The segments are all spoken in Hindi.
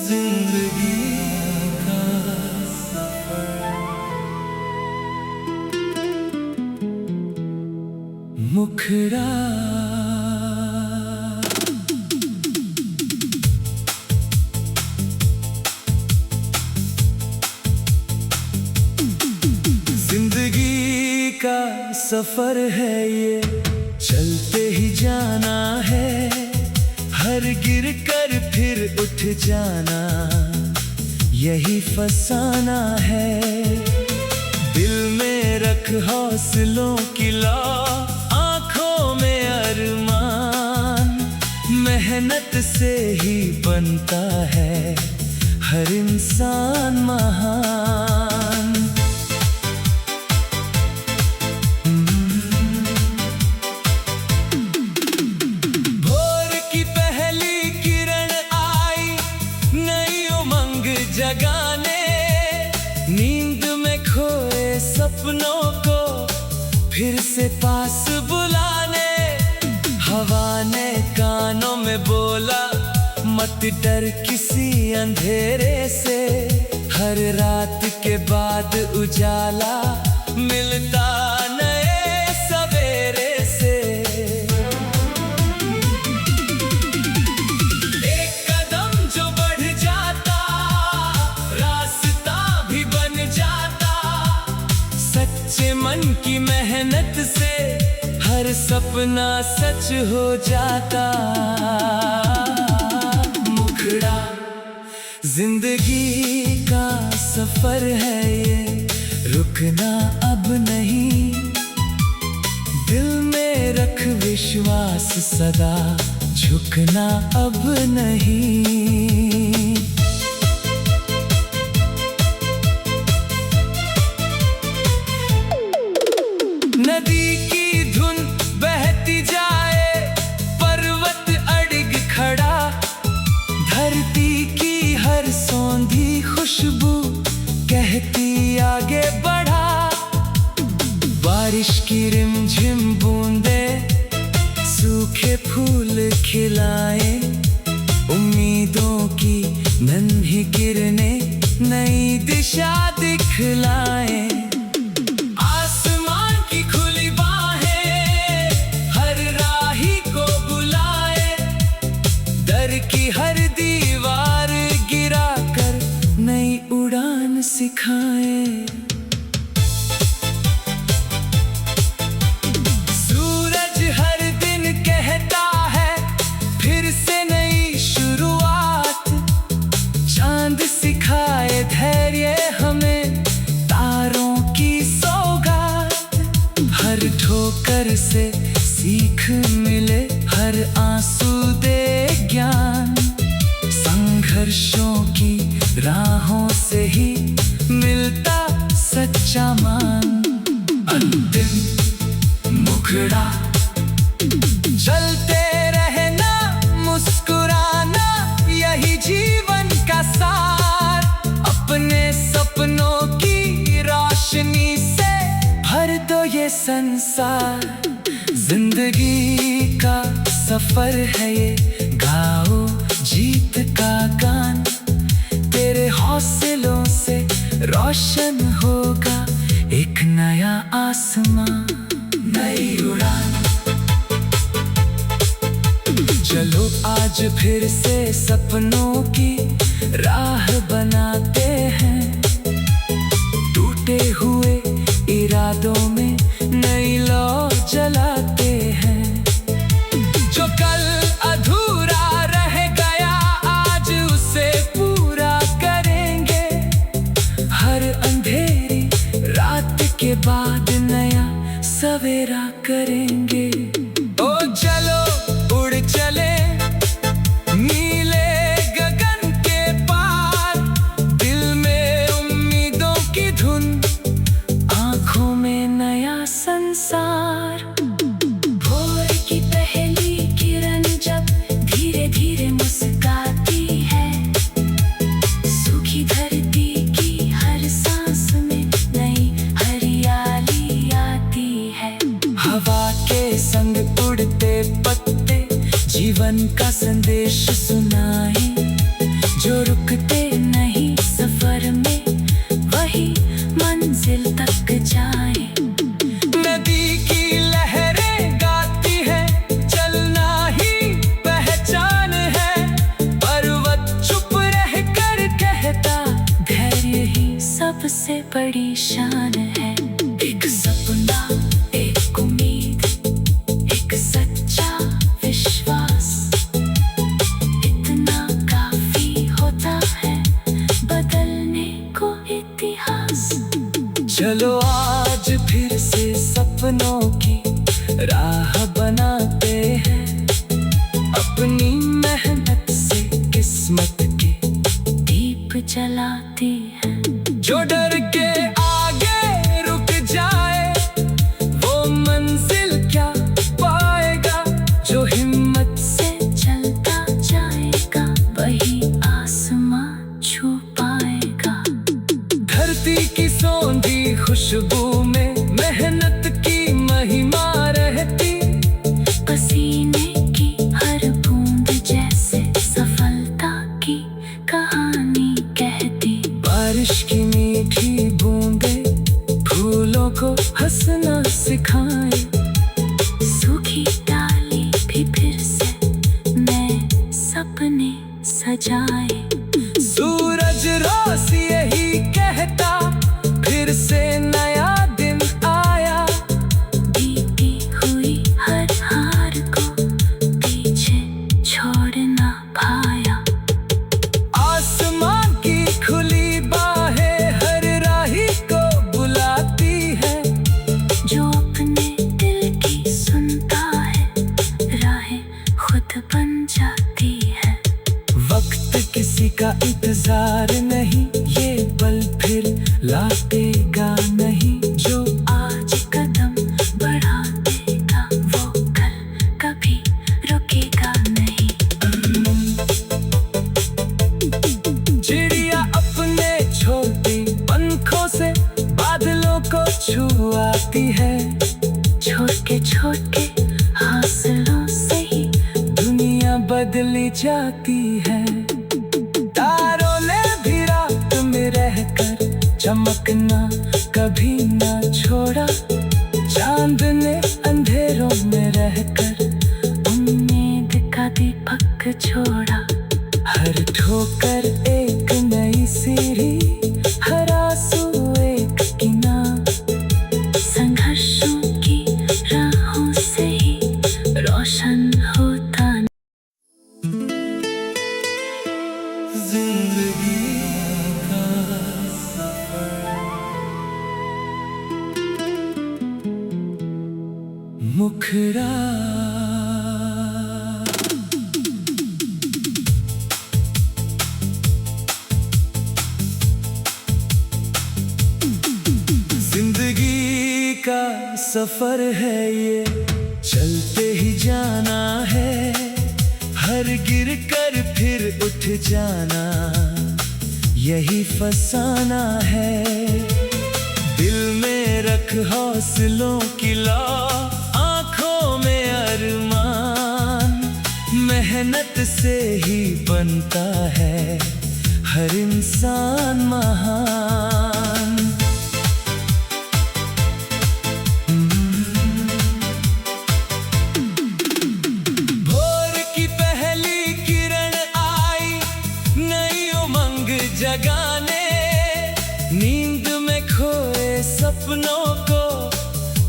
जिंदगी का सफर। मुखड़ा जिंदगी का सफर है ये, चलते ही जाना है, हर गिर कर फिर उठ जाना, यही फसाना है। दिल में रख हौसलों की लौ, आंखों में अरमान, मेहनत से ही बनता है हर इंसान महान। जगाने, नींद में खोए सपनों को फिर से पास बुलाने, हवा ने कानों में बोला मत डर किसी अंधेरे से, हर रात के बाद उजाला मिलता नए सवेरे से। सच्चे मन की मेहनत से हर सपना सच हो जाता। मुखड़ा जिंदगी का सफर है ये, रुकना अब नहीं, दिल में रख विश्वास सदा, झुकना अब नहीं। नदी की धुन बहती जाए, पर्वत अड़िग खड़ा, धरती की हर सौंधी खुशबू कहती आगे बढ़ा। बारिश की रिमझिम बूंदे सूखे फूल खिलाए, उम्मीदों की नन्ही किरणें नई दिशा दिखलाए। की हर दीवार गिरा कर नई उड़ान सिखाए। सूरज हर दिन कहता है फिर से नई शुरुआत, चांद सिखाए धैर्य हमें तारों की सौगात, हर ठोकर से सीख मिले, हर आंसू दे ज्ञान, संघर्षों की राहों से ही मिलता सच्चा मान। अंतिम मुखड़ा चलते रहना, मुस्कुराना, यही जीवन का सार, अपने सपनों की रोशनी से भर दो ये संसार। जिंदगी का सफर है ये, गाओ जीत का गान, तेरे हौसलों से रोशन होगा एक नया आसमां, नई उड़ान। चलो आज फिर से सपनों की राह बनाते हैं, टूटे हुए इरादों में नई लौ जलाते हैं। जो कल अधूरा रह गया आज उसे पूरा करेंगे, हर अंधेरी रात के बाद नया सवेरा करेंगे। ओ चलो उड़ चले नीले गगन के पार, दिल में उम्मीदों की धुन, आंखों में नया संसार। भोर की पहली किरण जब धीरे धीरे मुस्कुराती है, सूखी धरती की हर सांस में नई हरियाली आती है। हवा के संग उड़ते पत्ते जीवन का संदेश सुनाए, जो रुकते नहीं सफर में वही मंजिल तक जाए। नदी की लहरें गाती है, चलना ही पहचान है। पर्वत चुप रह कर कहता, धैर्य ही सबसे बड़ी शान है। एक सपना, एक उम्मीद, एक सच्चा विश्वास, इतना काफी होता है बदलने को इतिहास। चलो आज फिर से सपनों की राह बनाते हैं, अपनी मेहनत से किस्मत के दीप जलाती है। जो डर के आगे रुक जाए वो मंजिल क्या पाएगा, जो हिम्मत से चलता जाएगा वही आसमां छू पाएगा। धरती की सौंधी खुशबू में मेहनत की महिमा रहती, पसीने की हर बूंद जैसे सफलता की कहानी कहती। बारिश की मीठी बूंदें फूलों को हंसना सिखाए, सूखी डाली भी फिर से नए सपने सजाए। सूरज रोज यही कहता, फिर से नया दिन आया। बीती हुई हर हार को पीछे छोड़ना भाया। आसमां की खुली बाहें हर राही को बुलाती है, जो अपने दिल की सुनता है राहें खुद बन जाती है। वक्त किसी का इंतजार नहीं, ये पल फिर लौटेगा नहीं। जो आज कदम बढ़ा देगा वो कल कभी रुकेगा नहीं। चिड़िया अपने छोटे पंखों से बादलों को छुआती है, छोटे छोटे हौसलों से ही दुनिया बदली जाती है। तारों ने भी रात में रहकर चमकना कभी ना छोड़ा, चांद ने अंधेरों में रहकर उम्मीद का दीपक छोड़ा। हर ठोकर एक नई सीढ़ी, हर आंसू एक किनारा, संघर्षों की राहों से ही रोशन होता। जिंदगी का मुखड़ा जिंदगी का सफर है ये, चलते ही जाना है। हर गिर कर फिर उठ जाना यही फसाना है। दिल में रख हौसलों की लौ, आंखों में अरमान। मेहनत से ही बनता है हर इंसान महान। भोर की पहली किरण आई नई उमंग जगाने, नींद में खोए सपनों को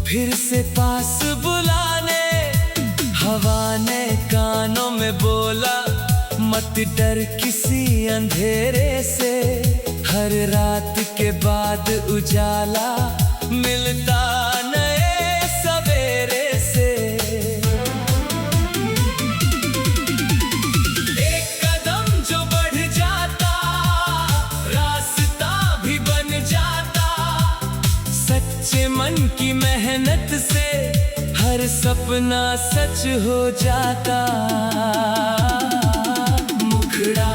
फिर से पास बुलाने। हवा ने कानों में बोला, मत डर किसी अंधेरे से। हर रात के बाद उजाला मिलता नए सवेरे से। एक कदम जो बढ़ जाता, रास्ता भी बन जाता। सच्चे मन की मेहनत से हर सपना सच हो जाता। मुखड़ा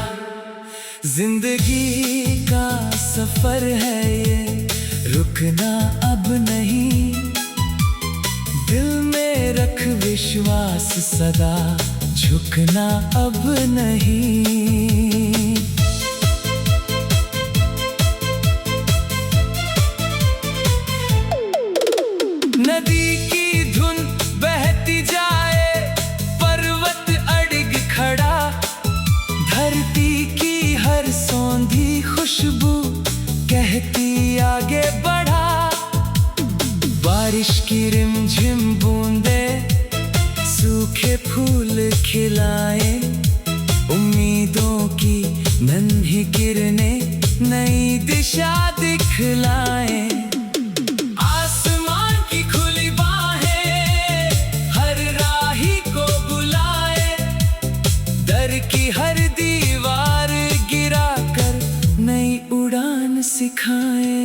जिंदगी का सफर है ये, रुकना अब नहीं। दिल में रख विश्वास सदा, झुकना अब नहीं। बारिश की रिमझिम बूंदे सूखे फूल खिलाए, उम्मीदों की नन्ही किरणें नई दिशा दिखलाए। आसमान की खुली बाहें हर राही को बुलाए, डर की हर दीवार गिराकर नई उड़ान सिखाए।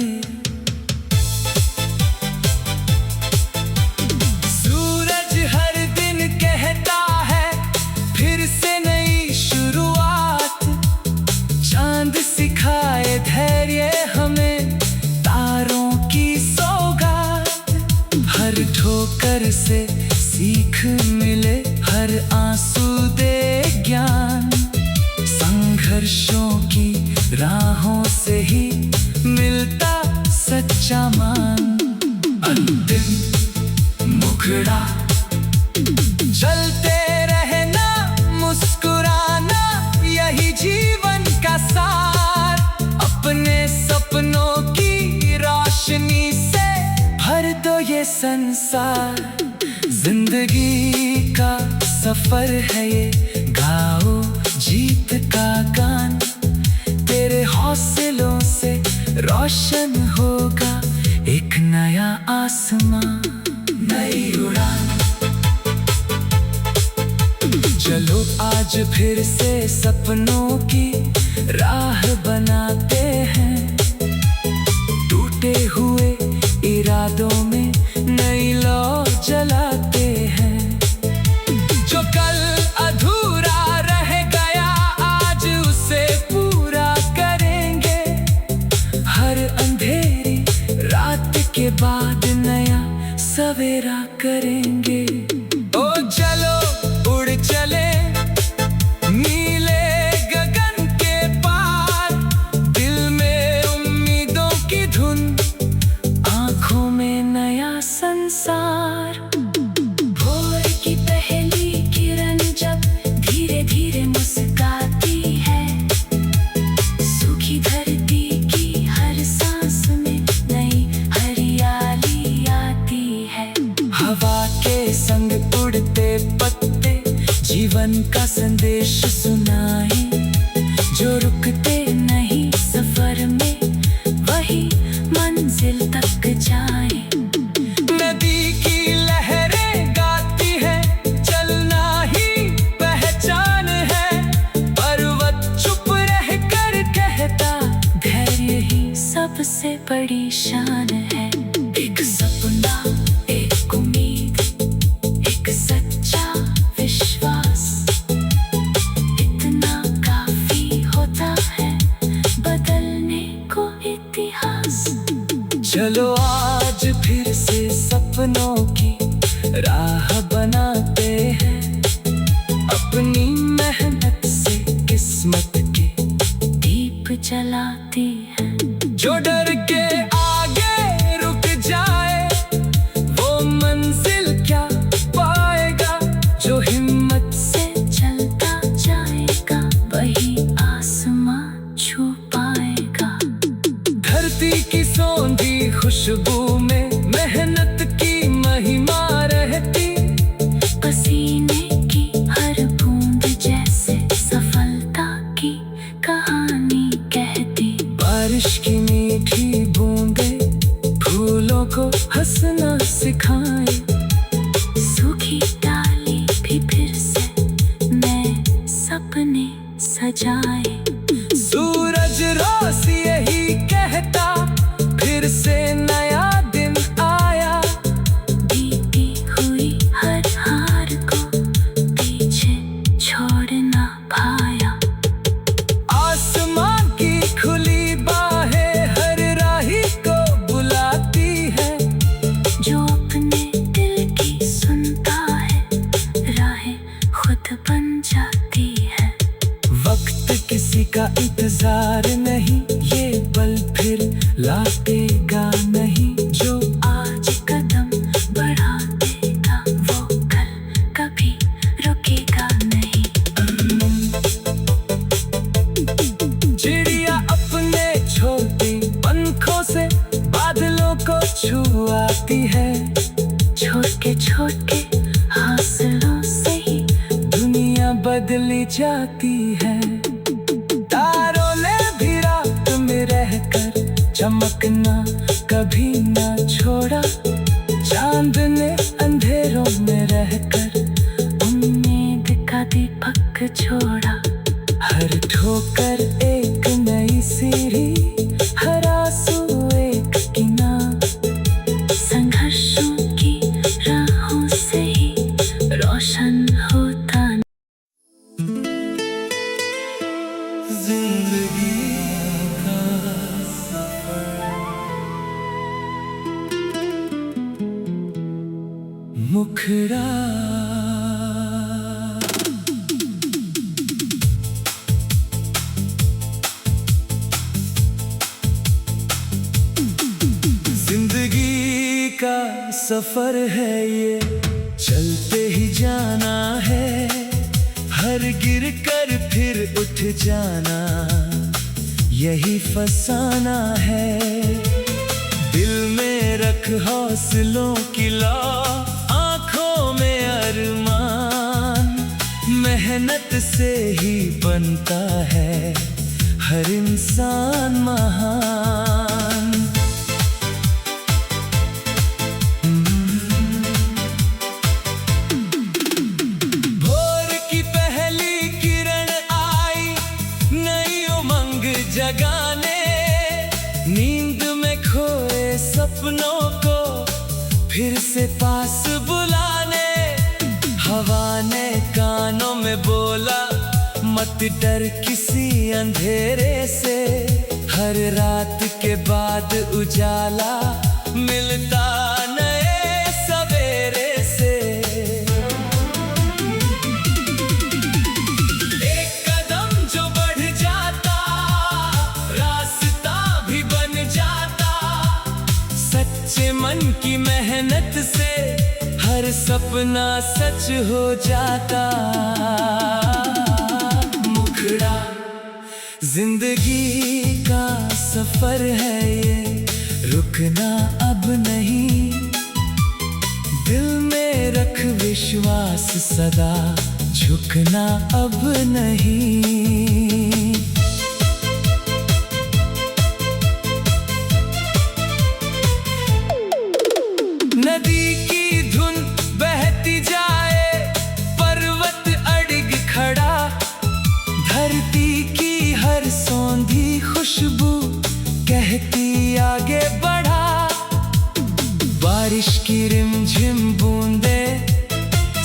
सूरज हर दिन कहता है फिर से नई शुरुआत, चांद सिखाए धैर्य हमें तारों की सौगात। हर ठोकर से सीख मिले, हर आंसू दे ज्ञान, संघर्षों की राहों से ही मिलता सच्चा मान। अंतिम मुखड़ा चलते रहना, मुस्कुराना, यही जीवन का सार। अपने सपनों की रोशनी से भर दो ये संसार। जिंदगी का सफर है ये, गाओ जीत का गान। तेरे हौसलों से रोशन होगा एक नया आसमां, नई उड़ान। चलो आज फिर से सपनों की राह बनाते हैं, टूटे हुए इरादों में नई लौ जलाते हैं। जो कल अधूरा रह गया आज उसे पूरा करेंगे, हर अंधेरी रात के बाद नया सवेरा करेंगे। ओ चलो उड़ चले नीले गगन के पार, दिल में उम्मीदों की धुन, आंखों में नया संसार। भोर की पहली किरण जब धीरे धीरे मुस्कुराती है, सूखी धरती की हर सांस में नई हरियाली आती है। हवा के संग उड़ते पत्ते जीवन का संदेश सुनाए, जो रुकते नहीं सफर में वही मंजिल तक जाए। नदी की लहरें गाती है, चलना ही पहचान है। पर्वत चुप रह कर कहता धैर्य ही सबसे बड़ी शान है। एक सपना, एक उम्मीद, एक सच्चा विश्वास, इतना काफी होता है बदलने को इतिहास। चलो आज फिर से सपनों की राह बनाते हैं, अपनी मेहनत से किस्मत के दीप जलाते हैं। जो डर के आगे रुक जाए वो मंजिल क्या पाएगा, जो हिम्मत से चलता जाएगा वही आसमां छू पाएगा। धरती की सौंधी खुशबू में मेहनत की महिमा रहती, पसीने की हर बूंद जैसे सफलता की कहानी कहती। बारिश की मीठी बूंदे फूलों को हंसना सिखाए, सूखी डाली भी फिर से नए सपने सजाए। सूरज रोज यही कहता फिर से नया दिन आया, बीती हुई हर हार को पीछे छोड़ना भाया। आसमां की खुली बाहें हर राही को बुलाती है, जो अपने दिल की सुनता है राहें खुद बन जाती है। वक्त किसी का इंतजार नहीं, ये पल फिर लौटेगा नहीं। जो आज कदम बढ़ा देगा वो कल कभी रुकेगा नहीं। चिड़िया अपने छोटे पंखों से बादलों को छुआती है, चली जाती है। तारों ने भी रात में रहकर चमकना कभी ना छोड़ा। चांद ने अंधेरों में रहकर उम्मीद का दीपक छोड़ा। हर ठोकर एक नई सीढ़ी, हर आंसू एक किनारा। संघर्षों की राहों से ही रोशन होता जिंदगी का सफर। मुखड़ा जिंदगी का सफर है ये, चलते ही जाना है। हर गिर कर फिर उठ जाना, यही फसाना है। दिल में रख हौसलों की लौ, आंखों में अरमान। मेहनत से ही बनता है हर इंसान महान। भोर की पहली किरण आई नई उमंग जगाने। नींद में खोए सपनों को फिर से पास बुलाने। हवा ने कानों में बोला मत डर किसी अंधेरे से। हर रात के बाद उजाला मिलता नए सवेरे से। एक कदम जो बढ़ जाता, रास्ता भी बन जाता। सच्चे मन की मेहनत से हर सपना सच हो जाता। मुखड़ा जिंदगी का सफर है ये, रुकना अब नहीं। दिल में रख विश्वास सदा, झुकना अब नहीं। नदी की धुन बहती जाए, पर्वत अड़िग खड़ा। धरती की हर सौंधी खुशबू कहती आगे बढ़ा। बारिश की रिमझिम बूंदे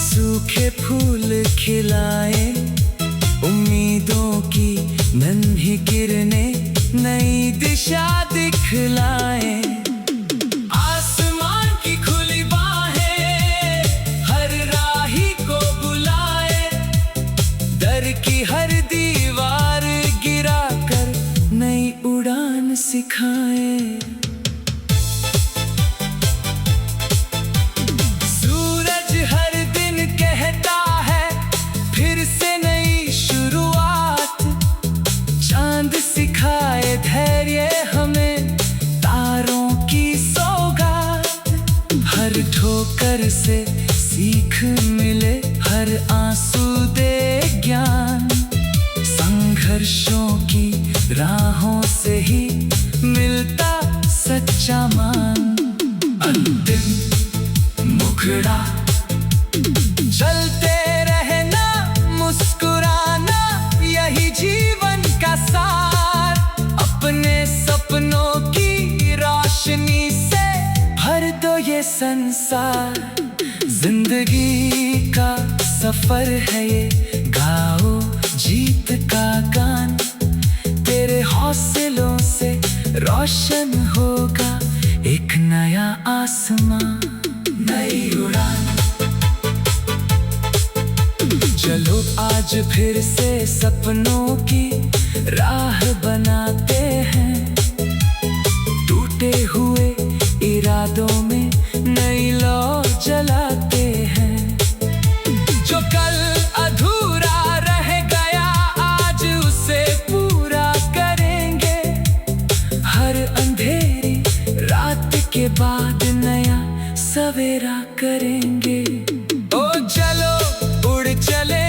सूखे फूल खिलाए। उम्मीदों की नन्ही किरणें नई दिशा दिखलाए। हर दीवार गिरा कर नई उड़ान सिखाए। सूरज हर दिन कहता है फिर से नई शुरुआत। चांद सिखाए धैर्य हमें, तारों की सौगात। हर ठोकर से सीख मिले, हर आंसू दे ज्ञान। संघर्षों की राहों से ही मिलता सच्चा मान। अंतिम मुखड़ा चलते रहना, मुस्कुराना, यही जीवन का सार। अपने सपनों की रोशनी से भर दो ये संसार। जिंदगी का सफर है ये, गाओ जीत का गान। तेरे हौसलों से रोशन होगा एक नया आसमां, नई उड़ान। चलो आज फिर से सपनों की राह बनाते हैं। टूटे हुए इरादों में नई लौ जलाते हैं। जो कल अधूरा रह गया आज उसे पूरा करेंगे। हर अंधेरी रात के बाद नया सवेरा करेंगे। ओ चलो उड़ चले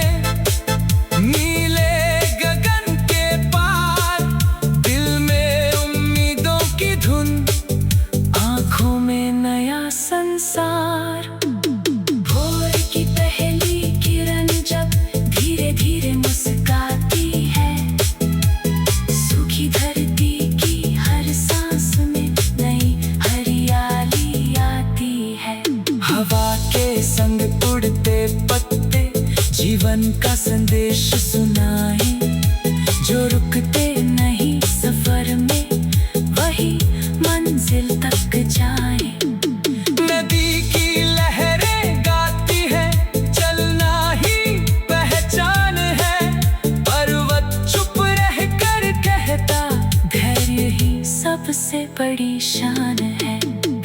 सबसे बड़ी शान है।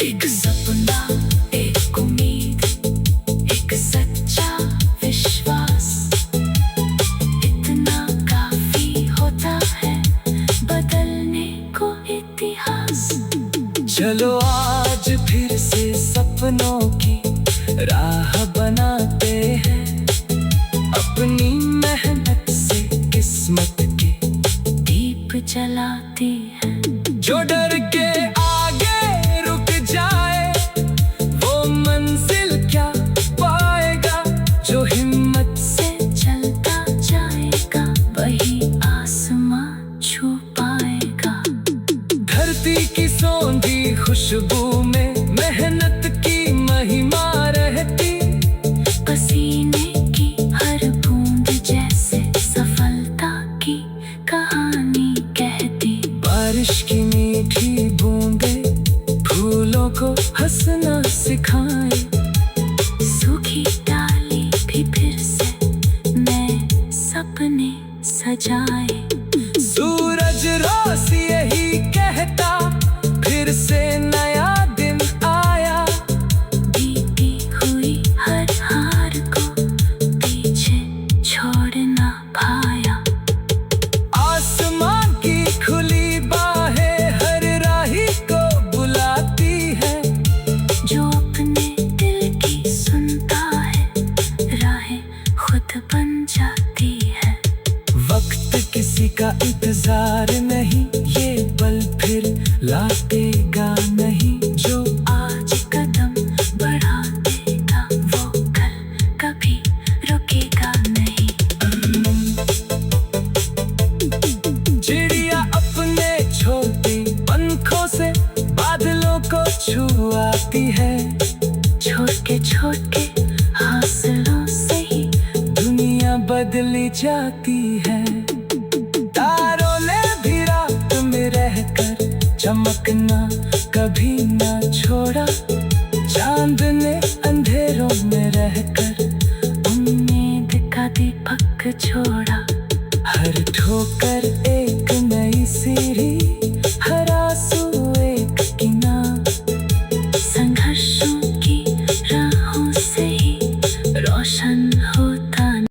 एक सपना, एक उम्मीद, एक सच्चा विश्वास, इतना काफी होता है बदलने को इतिहास। चलो आज फिर से सपनों की राह बनाते हैं, अपनी मेहनत से किस्मत के दीप जलाते हैं। जो डर के आगे रुक जाए वो मंजिल क्या पाएगा, जो हिम्मत से चलता जाएगा वही आसमां छू पाएगा। धरती की सौंधी खुशबू में मेहनत की महिमा रहती, पसीने की हर बूंद जैसे सफलता की कहानी कहती। बारिश की मीठी बूंदें फूलों को हंसना सिखाए, सूखी डाली भी फिर से नए सपने सजाए। सूरज रोज यही कहता, फिर से नया दिन आया, बीती हुई हर हार को पीछे छोड़ना पाया। आसमां की खुली बाहें हर राही को बुलाती है, जो अपने दिल की सुनता है राहें खुद बन जाती है। वक्त किसी का इंतजार नहीं, ये पल फिर लौटेगा नहीं, जो आज कदम बढ़ा देगा वो कल कभी रुकेगा नहीं। चिड़िया अपने छोटे पंखों से बादलों को छुआती है, छोटे छोटे हौसलों से ही दुनिया बदली जाती है। तारों ने भी रात में रहकर चमकना कभी ना छोड़ा, चांद ने अंधेरों में रहकर उम्मीद का दीपक छोड़ा। हर ठोकर एक नई सीढ़ी